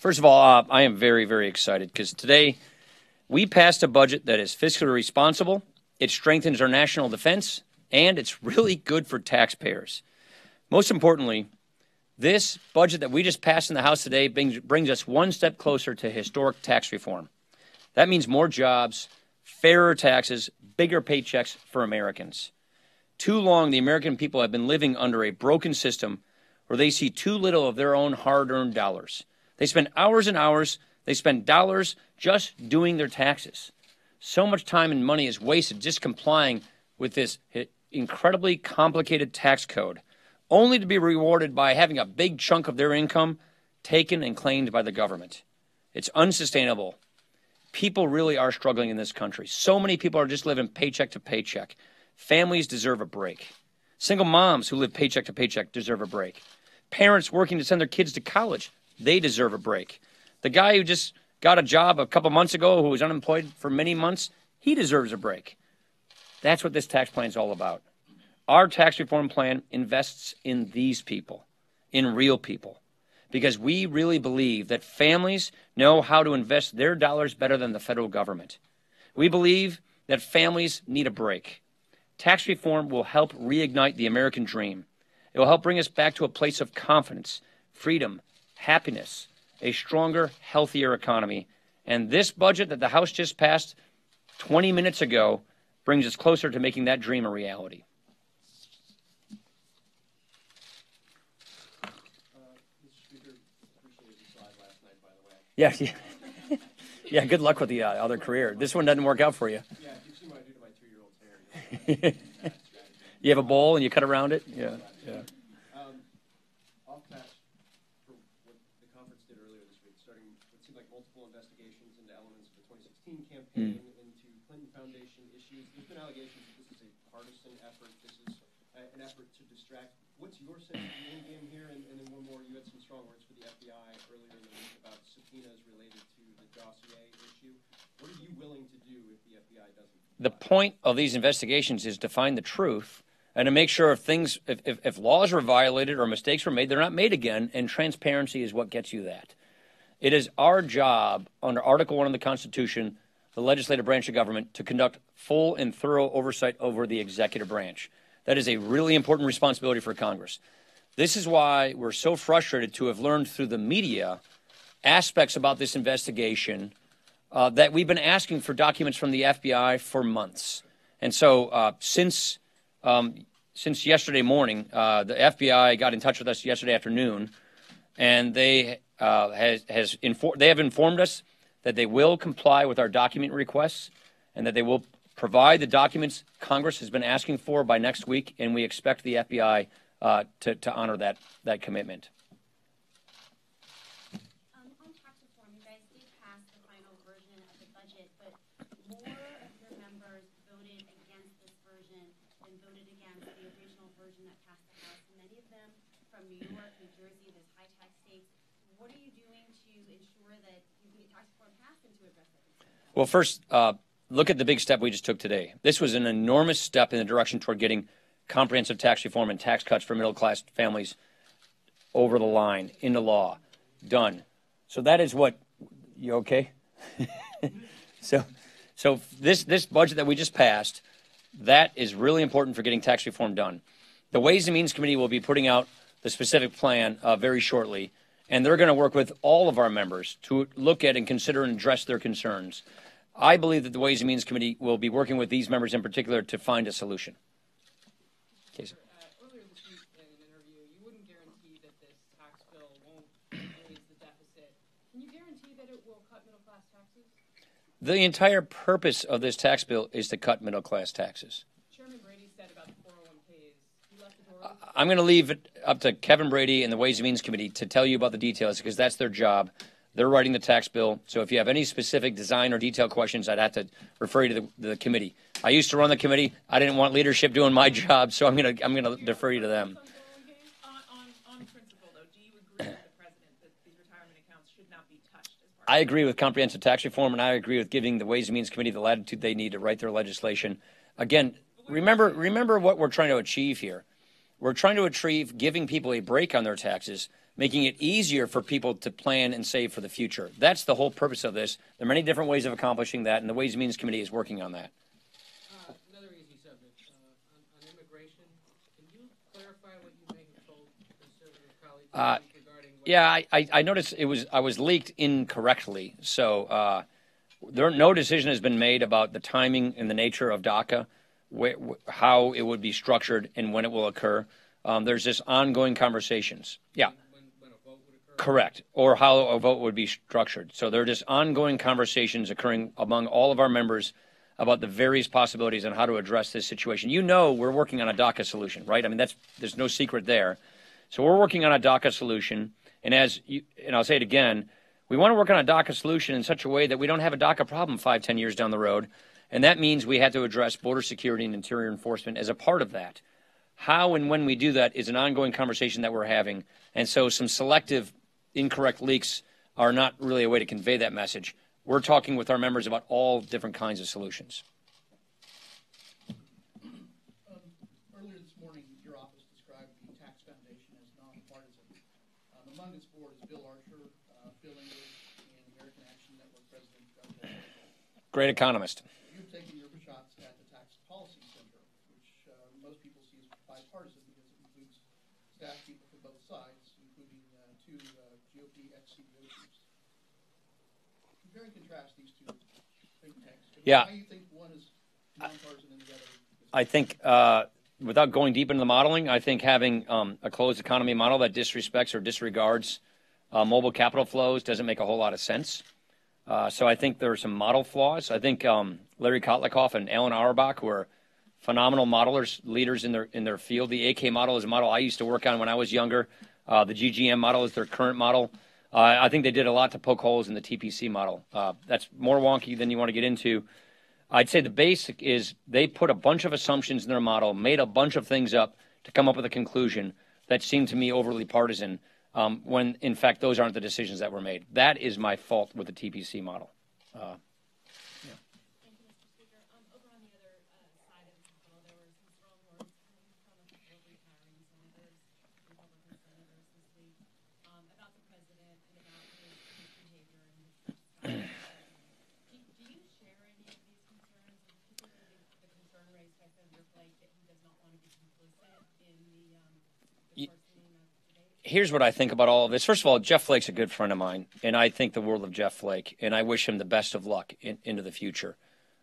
First of all, I am very, very excited because today we passed a budget that is fiscally responsible, it strengthens our national defense, and it's really good for taxpayers. Most importantly, this budget that we just passed in the House today brings us one step closer to historic tax reform. That means more jobs, fairer taxes, bigger paychecks for Americans. Too long, the American people have been living under a broken system where they see too little of their own hard-earned dollars. They spend hours and hours, they spend dollars just doing their taxes. So much time and money is wasted just complying with this incredibly complicated tax code, only to be rewarded by having a big chunk of their income taken and claimed by the government. It's unsustainable. People really are struggling in this country. So many people are just living paycheck to paycheck. Families deserve a break. Single moms who live paycheck to paycheck deserve a break. Parents working to send their kids to college, they deserve a break. The guy who just got a job a couple months ago who was unemployed for many months, he deserves a break. That's what this tax plan is all about. Our tax reform plan invests in these people, in real people, because we really believe that families know how to invest their dollars better than the federal government. We believe that families need a break. Tax reform will help reignite the American dream. It will help bring us back to a place of confidence, freedom, happiness, a stronger, healthier economy. And this budget that the House just passed 20 minutes ago brings us closer to making that dream a reality. Mr. Speaker, appreciated the slide last night, by the way. Yeah. Yeah, good luck with the other career. This one doesn't work out for you. Yeah, if you've seen what I do to my 2-year-old's hair. You have a bowl and you cut around it? Yeah. Off task for what the conference did earlier this week, starting what seemed like multiple investigations into elements of the 2016 campaign, into Clinton Foundation issues. There's been allegations that this is a partisan effort. This is an effort to distract. What's your sense of the end game here? And then one more, you had some strong words for the FBI earlier in the week about subpoenas related to the dossier issue. What are you willing to do if the FBI doesn't? The point of these investigations is to find the truth and to make sure if laws were violated or mistakes were made, they're not made again, and transparency is what gets you that. It is our job under Article 1 of the Constitution, the legislative branch of government, to conduct full and thorough oversight over the executive branch. That is a really important responsibility for Congress. This is why we're so frustrated to have learned through the media aspects about this investigation that we've been asking for documents from the FBI for months. And so since yesterday morning, the FBI got in touch with us yesterday afternoon, and they have informed us that they will comply with our document requests and that they will provide the documents Congress has been asking for by next week, and we expect the FBI to honor that commitment. On tax reform, you guys did pass the final version of the budget, but more of your members voted against this version than voted against the original version that passed the House. Many of them from New York, New Jersey, those high tax states. What are you doing to ensure that you can get tax reform passed and to address it? Well, first, look at the big step we just took today. This was an enormous step in the direction toward getting comprehensive tax reform and tax cuts for middle-class families over the line, into law, done. So that is what, you okay? So this budget that we just passed, that is really important for getting tax reform done. The Ways and Means Committee will be putting out the specific plan very shortly, and they're going to work with all of our members to look at and consider and address their concerns. I believe that the Ways and Means Committee will be working with these members in particular to find a solution. Casey. Earlier this week in an interview, you wouldn't guarantee that this tax bill won't raise the deficit. Can you guarantee that it will cut middle-class taxes? The entire purpose of this tax bill is to cut middle-class taxes. Chairman Brady said about the 401ks, he left the door open. I'm going to leave it up to Kevin Brady and the Ways and Means Committee to tell you about the details because that's their job. They're writing the tax bill. So if you have any specific design or detail questions, I'd have to refer you to the committee. I used to run the committee. I didn't want leadership doing my job, so I'm going to defer you to them. On principle, though, do you agree with the president that these retirement accounts should not be touched as part I agree with comprehensive tax reform, and I agree with giving the Ways and Means Committee the latitude they need to write their legislation. Again, remember what we're trying to achieve here. We're trying to achieve giving people a break on their taxes making it easier for people to plan and save for the future. That's the whole purpose of this. There are many different ways of accomplishing that, and the Ways and Means Committee is working on that. Another easy subject, on immigration. Can you clarify what you may have told conservative colleagues regarding what Yeah, I noticed I was leaked incorrectly. So no decision has been made about the timing and the nature of DACA, how it would be structured, and when it will occur. There's just ongoing conversations. Yeah. when a vote would occur? Correct, or how a vote would be structured. So there are just ongoing conversations occurring among all of our members about the various possibilities on how to address this situation. You know, we're working on a DACA solution, right? I mean, there's no secret there. So we're working on a DACA solution, and and I'll say it again, we want to work on a DACA solution in such a way that we don't have a DACA problem 5-10 years down the road, and that means we have to address border security and interior enforcement as a part of that. How and when we do that is an ongoing conversation that we're having, and so some selective incorrect leaks are not really a way to convey that message. We're talking with our members about all different kinds of solutions. Earlier this morning, your office described the Tax Foundation as nonpartisan. Among its board is Bill Archer, Phil English, and American Action Network President Jeff Flake. Great economist. You've taken your shots at the Tax Policy Center, which most people see as bipartisan because it includes staff people from both sides, including two GOP ex-CEO chiefs. Compare and contrast these two think tanks. Yeah. Why do you think one is nonpartisan and the other is? I think, without going deep into the modeling, I think having a closed economy model that disrespects or disregards mobile capital flows doesn't make a whole lot of sense. So I think there are some model flaws. I think Larry Kotlikoff and Alan Auerbach, who are phenomenal modelers, leaders in their field. The AK model is a model I used to work on when I was younger. The GGM model is their current model. I think they did a lot to poke holes in the TPC model. That's more wonky than you want to get into. I'd say the basic is they put a bunch of assumptions in their model, made a bunch of things up to come up with a conclusion that seemed to me overly partisan, when, in fact, those aren't the decisions that were made. That is my fault with the TPC model. Thank you, Mr. Speaker. Over on the other side of the Capitol, there were some strong words coming from a couple of retiring senators, Republican senators this week, about the president and about his behavior and his style. Do you share any of these concerns, particularly the concern raised by Senator Flake that he does not want to be complicit in the worsening of debate? Here's what I think about all of this. First of all, Jeff Flake's a good friend of mine, and I think the world of Jeff Flake, and I wish him the best of luck into the future.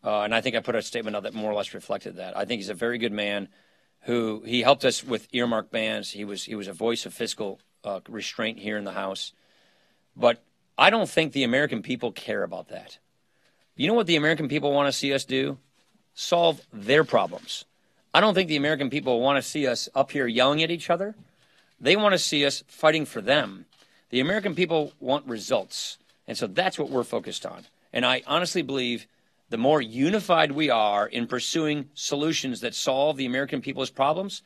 And I think I put a statement out that more or less reflected that. I think he's a very good man who he helped us with earmark bans. He was a voice of fiscal restraint here in the House. But I don't think the American people care about that. You know what the American people want to see us do? Solve their problems. I don't think the American people want to see us up here yelling at each other. They want to see us fighting for them. The American people want results. And so that's what we're focused on. And I honestly believe the more unified we are in pursuing solutions that solve the American people's problems,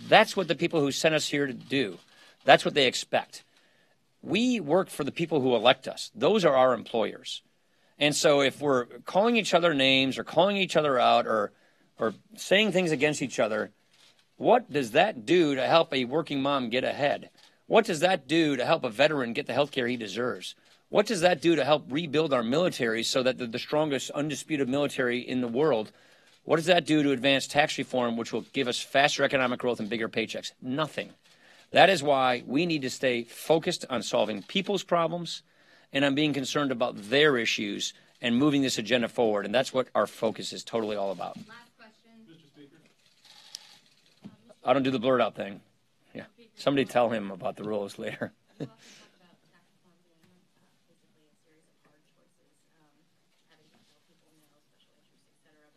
that's what the people who sent us here to do. That's what they expect. We work for the people who elect us. Those are our employers. And so if we're calling each other names or calling each other out or saying things against each other, what does that do to help a working mom get ahead? What does that do to help a veteran get the health care he deserves? What does that do to help rebuild our military so that they're the strongest, undisputed military in the world? What does that do to advance tax reform, which will give us faster economic growth and bigger paychecks? Nothing. That is why we need to stay focused on solving people's problems and on being concerned about their issues and moving this agenda forward. And that's what our focus is totally all about. Last question. Mr. Speaker. I don't do the blurt out thing. Yeah. Somebody tell him about the rules later. You often talk about tax reform being basically a series of hard choices, having to tell people no, special interests, et cetera.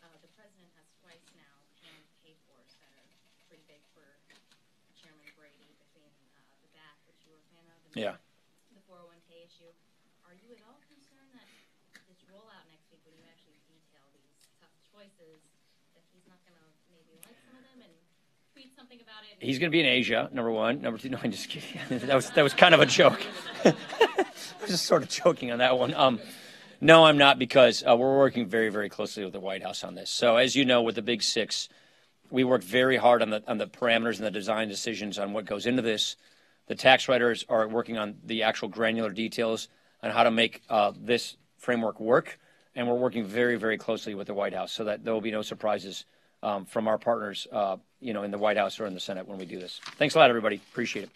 But the president has twice now planned pay fors that are pretty big for Chairman Brady between the back, which you were a fan of, and Yeah. the 401k issue. Are you at all concerned that this rollout next week, when you actually detail these tough choices, that he's not going to maybe like some of them and tweet something about it? He's going to be in Asia, number one. Number two, no, I'm just kidding. that was kind of a joke. I was just sort of joking on that one. No, I'm not, because we're working very, very closely with the White House on this. So as you know, with the Big Six, we work very hard on the parameters and the design decisions on what goes into this. The tax writers are working on the actual granular details on how to make this framework work. And we're working very, very closely with the White House so that there will be no surprises from our partners, in the White House or in the Senate when we do this. Thanks a lot, everybody. Appreciate it.